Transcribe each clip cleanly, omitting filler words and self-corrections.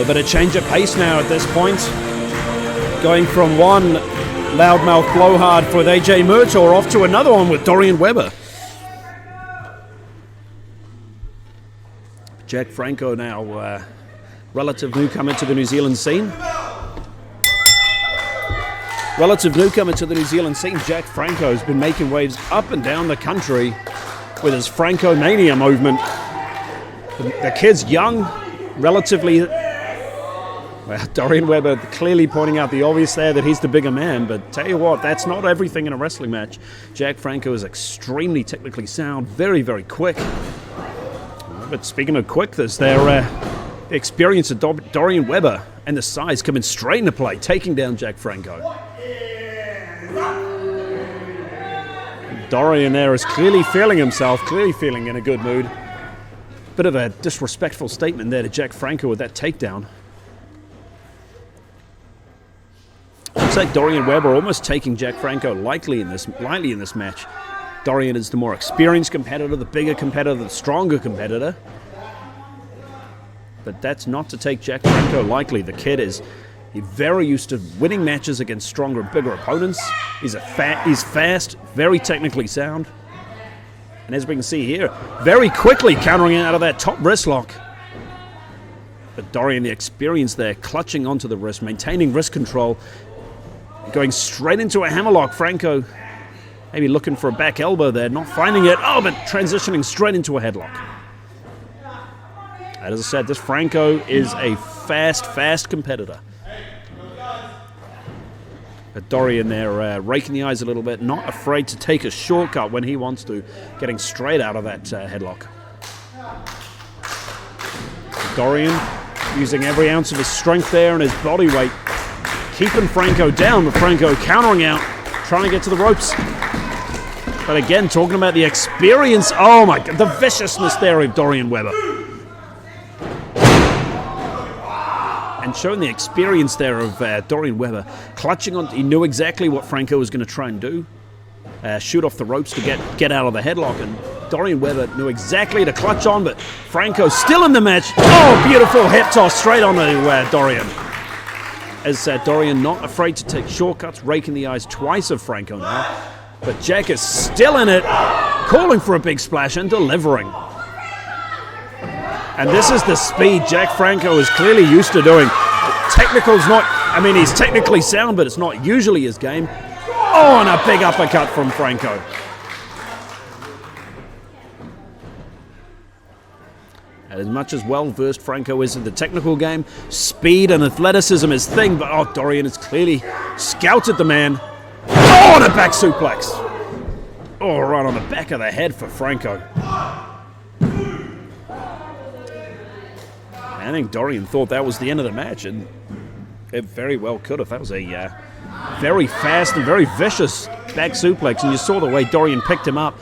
little bit of change of pace now at this point. Going from one loudmouth blowhard for AJ Murtaugh off to another one with Dorian Webber. Jack Franco now, relative newcomer to the New Zealand scene. Jack Franco has been making waves up and down the country with his Franco Mania movement. The kid's young, relatively. Well, Dorian Webber clearly pointing out the obvious there that he's the bigger man, but tell you what, that's not everything in a wrestling match. Jack Franco is extremely technically sound, very, very quick. But speaking of quickness, the experience of Dorian Webber and the size coming straight into play, taking down Jack Franco. Dorian there is clearly feeling himself, clearly feeling in a good mood. Bit of a disrespectful statement there to Jack Franco with that takedown. Looks like Dorian Webber almost taking Jack Franco lightly in this match. Dorian is the more experienced competitor, the bigger competitor, the stronger competitor. But that's not to take Jack Franco lightly. The kid is very used to winning matches against stronger and bigger opponents. He's fast, very technically sound. And as we can see here, very quickly countering out of that top wrist lock. But Dorian, the experience there, clutching onto the wrist, maintaining wrist control, going straight into a hammerlock. Franco maybe looking for a back elbow there, not finding it. Oh, but transitioning straight into a headlock. And as I said, this Franco is a fast competitor. But Dorian there raking the eyes a little bit, not afraid to take a shortcut when he wants to, getting straight out of that headlock. Dorian using every ounce of his strength there and his body weight, keeping Franco down, but Franco countering out, trying to get to the ropes. But again, talking about the experience, oh my God, the viciousness there of Dorian Webber. And showing the experience there of Dorian Webber, clutching on, he knew exactly what Franco was going to try and do. Shoot off the ropes to get out of the headlock, and Dorian Webber knew exactly to clutch on, but Franco still in the match. Oh, beautiful hip toss straight on to Dorian. As Dorian not afraid to take shortcuts, raking the eyes twice of Franco now. But Jack is still in it, calling for a big splash and delivering. And this is the speed Jack Franco is clearly used to doing. Technical's not, I mean, he's technically sound, but it's not usually his game. Oh, and a big uppercut from Franco. And as much as well-versed Franco is in the technical game, speed and athleticism is thing, but oh, Dorian has clearly scouted the man. Oh, and a back suplex. Oh, right on the back of the head for Franco. I think Dorian thought that was the end of the match, and it very well could have. That was a very fast and very vicious back suplex, and you saw the way Dorian picked him up,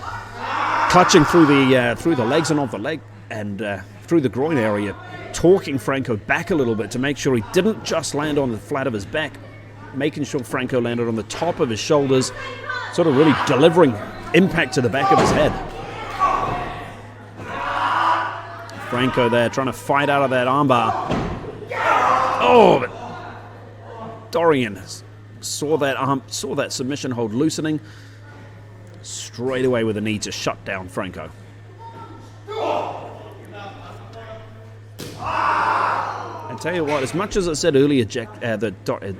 clutching through the legs and off the leg, and through the groin area, torquing Franco back a little bit to make sure he didn't just land on the flat of his back, making sure Franco landed on the top of his shoulders, sort of really delivering impact to the back of his head. Franco there trying to fight out of that armbar. Oh, but Dorian saw that submission hold loosening, straight away with a knee to shut down Franco. I tell you what, as much as I said earlier, Jack, that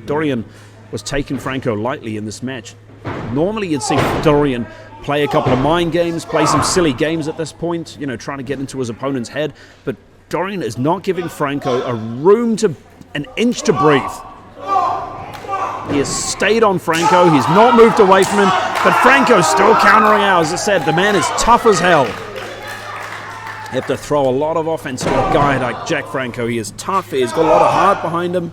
Dorian was taking Franco lightly in this match, normally you'd see Dorian play a couple of mind games, play some silly games at this point, you know, trying to get into his opponent's head. But Dorian is not giving Franco an inch to breathe. He has stayed on Franco. He's not moved away from him. But Franco's still countering out. As I said, the man is tough as hell. You have to throw a lot of offense to a guy like Jack Franco. He is tough. He's got a lot of heart behind him.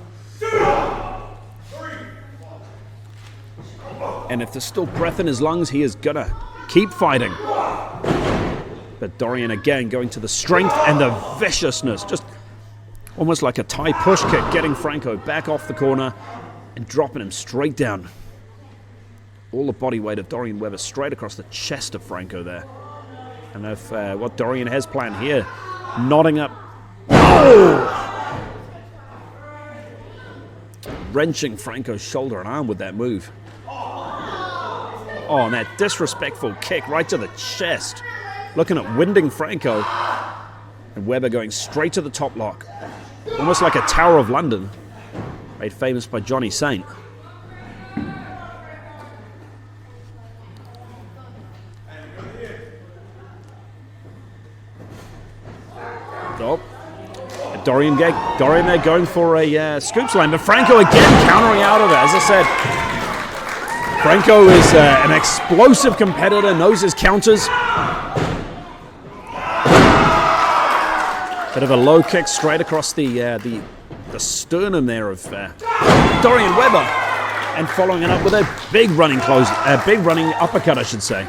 And if there's still breath in his lungs, he is going to keep fighting. But Dorian again going to the strength and the viciousness. Just almost like a Thai push kick, getting Franco back off the corner and dropping him straight down. All the body weight of Dorian Webber straight across the chest of Franco there. And if what Dorian has planned here, nodding up. Oh! wrenching Franco's shoulder and arm with that move. Oh, and that disrespectful kick right to the chest. Looking at winding Franco. And Weber going straight to the top lock. Almost like a Tower of London. Made famous by Johnny Saint. Oh. Dorian there going for a scoop slam. But Franco again countering out of it. As I said, Franco is an explosive competitor, knows his counters. Bit of a low kick straight across the sternum there of Dorian Weber, and following it up with a big running uppercut, I should say.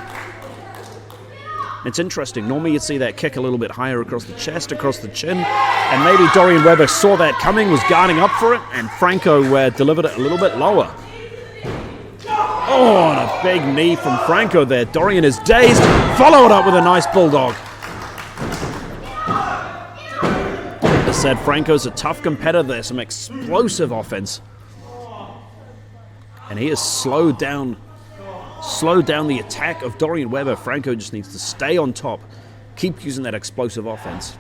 It's interesting. Normally you'd see that kick a little bit higher across the chest, across the chin, and maybe Dorian Weber saw that coming, was guarding up for it, and Franco delivered it a little bit lower. Oh, and a big knee from Franco there. Dorian is dazed, followed up with a nice bulldog. As I said, Franco's a tough competitor there, some explosive offense. And he has slowed down the attack of Dorian Weber. Franco just needs to stay on top, keep using that explosive offense.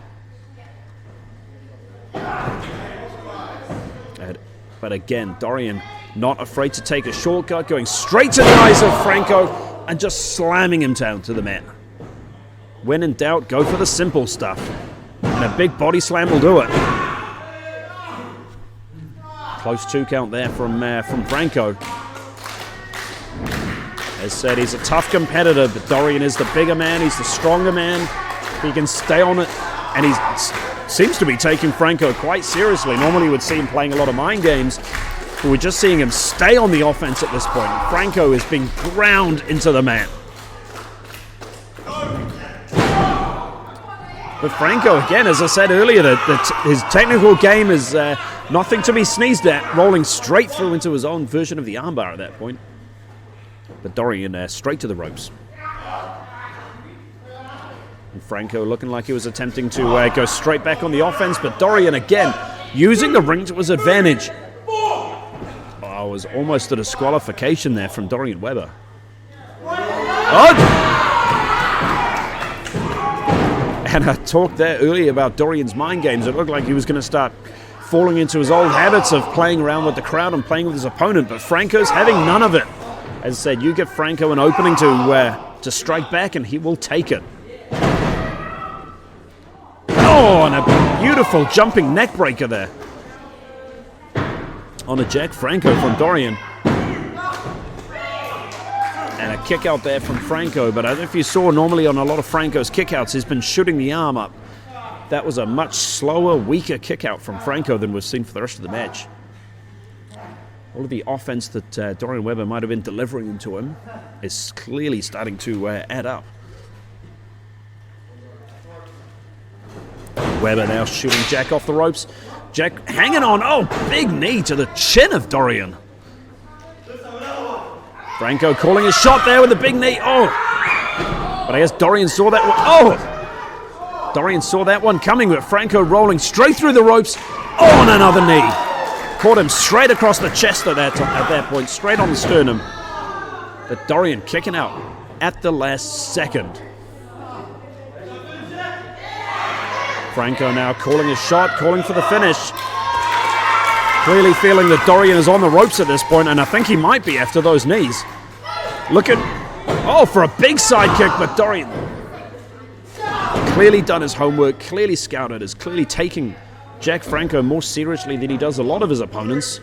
But again, Dorian not afraid to take a shortcut, going straight to the eyes of Franco and just slamming him down to the mat. When in doubt, go for the simple stuff. And a big body slam will do it. Close 2 count there from Franco. As said, he's a tough competitor, but Dorian is the bigger man. He's the stronger man. He can stay on it, and he seems to be taking Franco quite seriously. Normally, we'd see him playing a lot of mind games, but we're just seeing him stay on the offense at this point. Franco is being ground into the mat. But Franco, again, as I said earlier, his technical game is nothing to be sneezed at, rolling straight through into his own version of the armbar at that point. But Dorian straight to the ropes. And Franco looking like he was attempting to go straight back on the offense, but Dorian again using the ring to his advantage. Oh, it was almost a disqualification there from Dorian Weber. Oh! And I talked there earlier about Dorian's mind games. It looked like he was going to start falling into his old habits of playing around with the crowd and playing with his opponent, but Franco's having none of it. As I said, you give Franco an opening to strike back, and he will take it. Oh, and a beautiful jumping neck breaker there. On a Jack Franco from Dorian. And a kick out there from Franco, but I don't know if you saw, normally on a lot of Franco's kickouts, he's been shooting the arm up. That was a much slower, weaker kick out from Franco than we've seen for the rest of the match. All of the offense that Dorian Weber might have been delivering into him is clearly starting to add up. Weber now shooting Jack off the ropes. Jack hanging on. Oh, big knee to the chin of Dorian. Franco calling his shot there with a big knee. Oh, but I guess Dorian saw that one. Oh, Dorian saw that one coming, but Franco rolling straight through the ropes. Oh, and another knee. Caught him straight across the chest at that point, straight on the sternum. But Dorian kicking out at the last second. Franco now calling his shot, calling for the finish. Clearly feeling that Dorian is on the ropes at this point, and I think he might be after those knees. Look at, oh, for a big side kick, but Dorian clearly done his homework, clearly scouted, is clearly taking Jack Franco more seriously than he does a lot of his opponents.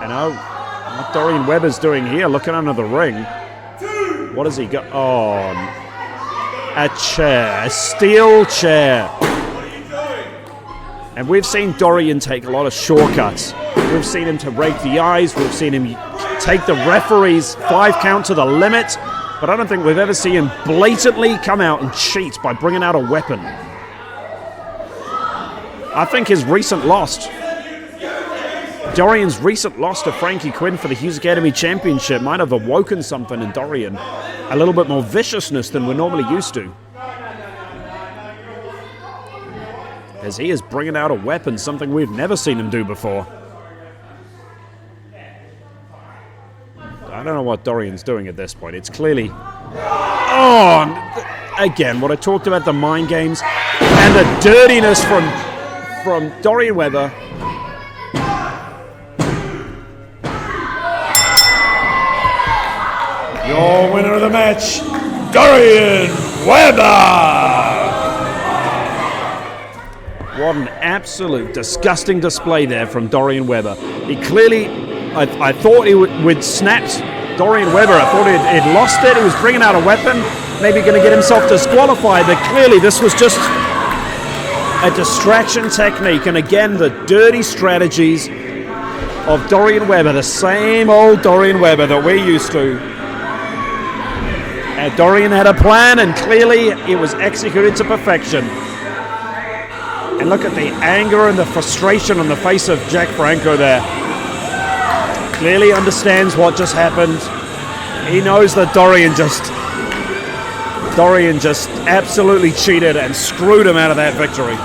And what Dorian Weber's doing here, looking under the ring. What has he got? Oh, a chair, a steel chair. And we've seen Dorian take a lot of shortcuts. We've seen him to rake the eyes. We've seen him take the referee's 5 count to the limit. But I don't think we've ever seen him blatantly come out and cheat by bringing out a weapon. I think his recent loss, Dorian's recent loss to Frankie Quinn for the Hughes Academy Championship might have awoken something in Dorian. A little bit more viciousness than we're normally used to. as he is bringing out a weapon, something we've never seen him do before. I don't know what Dorian's doing at this point. It's clearly... Oh, again, what I talked about, the mind games and the dirtiness from Dorian Weber. Your winner of the match, Dorian Weber! What an absolute disgusting display there from Dorian Weber. He clearly, I thought he would snapped Dorian Weber. I thought he'd lost it. He was bringing out a weapon, maybe going to get himself disqualified, but clearly this was just a distraction technique. And again, the dirty strategies of Dorian Weber, the same old Dorian Weber that we're used to. And Dorian had a plan, and clearly it was executed to perfection. And look at the anger and the frustration on the face of Jack Franco there. Clearly understands what just happened. He knows that Dorian just absolutely cheated and screwed him out of that victory.